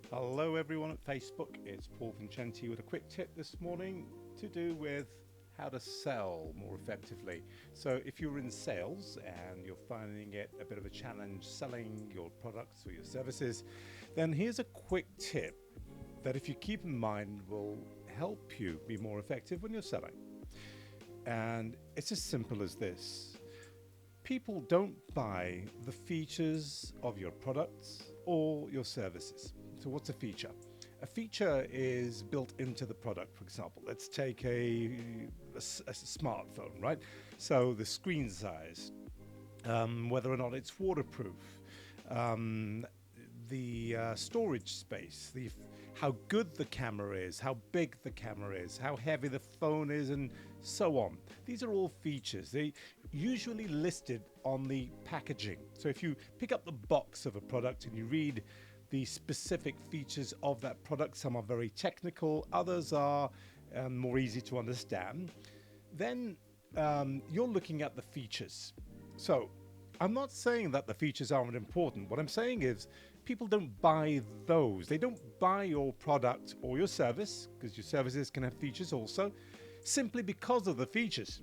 Hello everyone at Facebook, it's Paul Vincenti with a quick tip this morning to do with how to sell more effectively. So if you're in sales and you're finding it a bit of a challenge selling your products or your services, then here's a quick tip that if you keep in mind will help you be more effective when you're selling. And it's as simple as this. People don't buy the features of your products or your services. So, what's a feature? A feature is built into the product, for example. Let's take a smartphone, right? So, the screen size, whether or not it's waterproof, um, the storage space, how good the camera is, how big the camera is, how heavy the phone is, and so on. These are all features. They usually listed on the packaging. So if you pick up the box of a product and you read the specific features of that product, some are very technical, others are more easy to understand, then you're looking at the features. So I'm not saying that the features aren't important. What I'm saying is people don't buy those. They don't buy your product or your service, because your services can have features also, simply because of the features.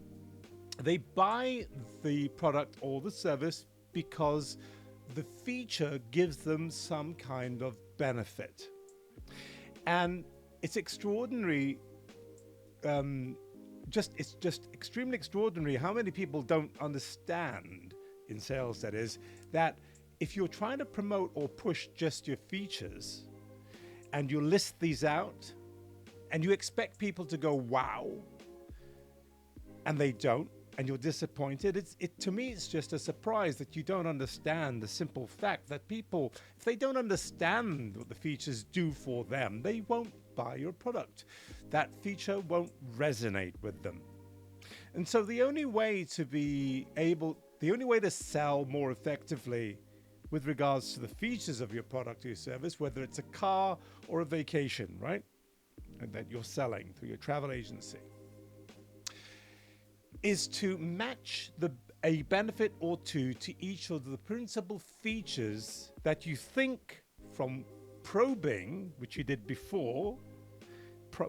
They buy the product or the service because the feature gives them some kind of benefit. And it's extraordinary, it's just extremely extraordinary how many people don't understand, in sales that is, that if you're trying to promote or push just your features and you list these out and you expect people to go wow, and they don't, and you're disappointed, to me it's just a surprise that you don't understand the simple fact that people, if they don't understand what the features do for them, they won't buy your product. That feature won't resonate with them. And so the only way to sell more effectively with regards to the features of your product or your service, whether it's a car or a vacation, right? And that you're selling through your travel agency, is to match a benefit or two to each of the principal features that you think from probing, which you did before,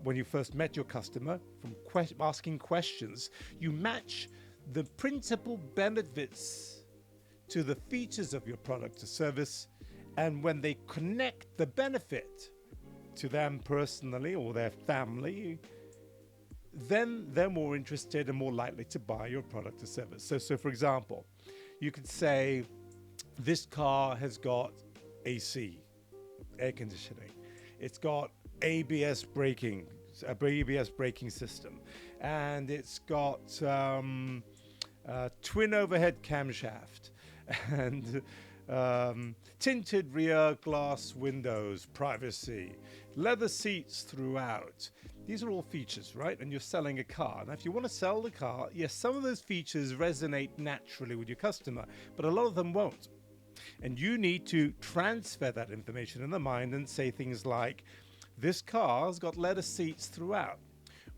when you first met your customer, from asking questions, you match the principal benefits to the features of your product or service, and when they connect the benefit to them personally or their family, then they're more interested and more likely to buy your product or service. So for example, you could say, this car has got AC, air conditioning. It's got ABS braking, ABS braking system, and it's got twin overhead camshaft, and tinted rear glass windows, privacy, leather seats throughout. These are all features, right? And you're selling a car. Now, if you want to sell the car, yes, some of those features resonate naturally with your customer, but a lot of them won't. And you need to transfer that information in the mind and say things like, this car's got leather seats throughout,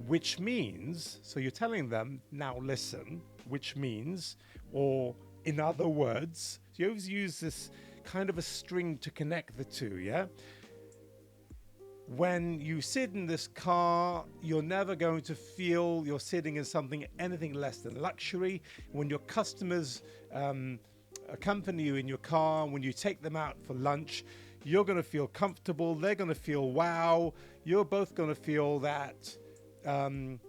which means, so you're telling them, now listen, which means, or in other words, you always use this kind of a string to connect the two, yeah? When you sit in this car, you're never going to feel you're sitting in something anything less than luxury. When your customers accompany you in your car, when you take them out for lunch, you're going to feel comfortable. They're going to feel wow. You're both going to feel that the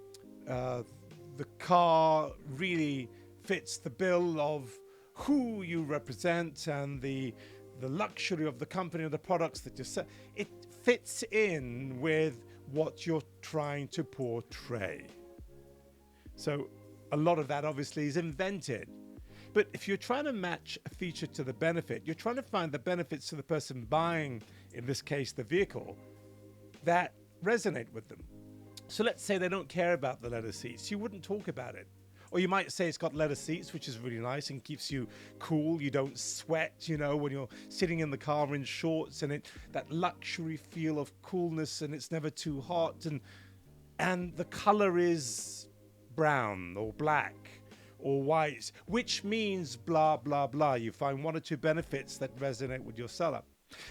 car really fits the bill of who you represent and the luxury of the company and the products that you sell. It fits in with what you're trying to portray. So a lot of that obviously is invented. But if you're trying to match a feature to the benefit, you're trying to find the benefits to the person buying, in this case, the vehicle, that resonate with them. So let's say they don't care about the leather seats. You wouldn't talk about it. Or you might say it's got leather seats, which is really nice and keeps you cool. You don't sweat, when you're sitting in the car in shorts, and that luxury feel of coolness, and it's never too hot. And the color is brown or black or white, which means blah, blah, blah. You find one or two benefits that resonate with your seller.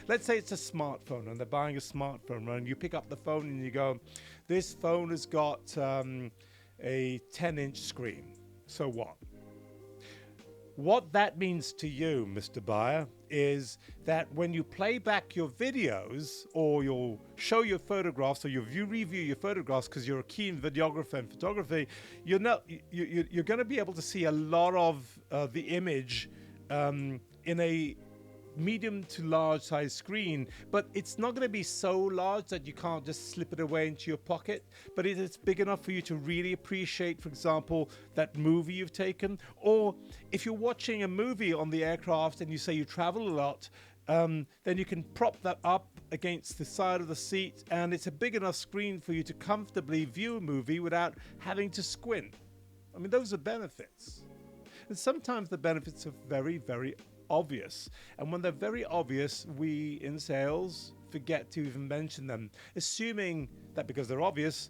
Let's say it's a smartphone and they're buying a smartphone, right? And you pick up the phone and you go, this phone has got a 10-inch screen. So what? What that means to you, Mr. Buyer, is that when you play back your videos or you'll show your photographs or you review your photographs because you're a keen videographer and photography, you're going to be able to see a lot of the image in a medium to large size screen, but it's not going to be so large that you can't just slip it away into your pocket, but it's big enough for you to really appreciate, for example, that movie you've taken. Or if you're watching a movie on the aircraft and you say you travel a lot, then you can prop that up against the side of the seat and it's a big enough screen for you to comfortably view a movie without having to squint. I mean, those are benefits. And sometimes the benefits are very, very obvious. And when they're very obvious, we in sales forget to even mention them, assuming that because they're obvious,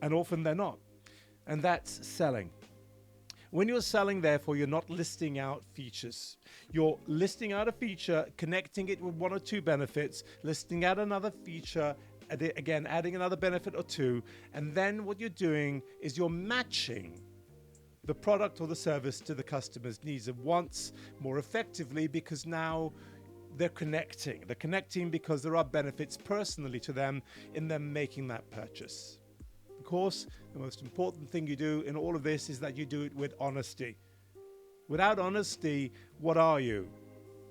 and often they're not. And that's selling. When you're selling, therefore, you're not listing out features. You're listing out a feature, connecting it with one or two benefits, listing out another feature, again, adding another benefit or two, and then what you're doing is you're matching the product or the service to the customer's needs and wants more effectively, because now they're connecting. They're connecting because there are benefits personally to them in them making that purchase. Of course, the most important thing you do in all of this is that you do it with honesty. Without honesty, what are you?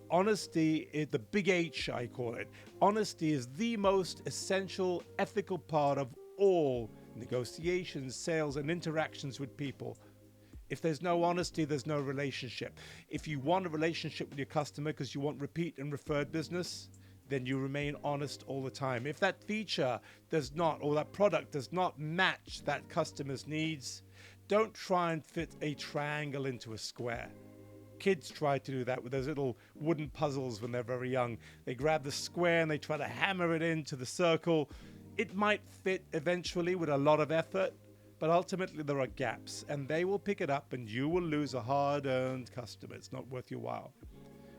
Honesty is the big H, I call it. Honesty is the most essential ethical part of all negotiations, sales, and interactions with people. If there's no honesty, there's no relationship. If you want a relationship with your customer because you want repeat and referred business, then you remain honest all the time. If that feature does not, or that product does not match that customer's needs, don't try and fit a triangle into a square. Kids try to do that with those little wooden puzzles when they're very young. They grab the square and they try to hammer it into the circle. It might fit eventually with a lot of effort, but ultimately there are gaps and they will pick it up and you will lose a hard-earned customer. It's not worth your while.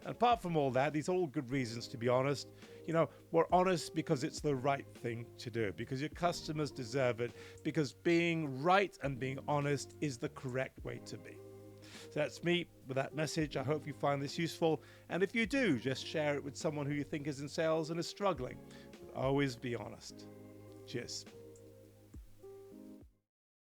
And apart from all that, these are all good reasons to be honest. You know, we're honest because it's the right thing to do, because your customers deserve it, because being right and being honest is the correct way to be. So that's me with that message. I hope you find this useful. And if you do, just share it with someone who you think is in sales and is struggling. But always be honest. Cheers.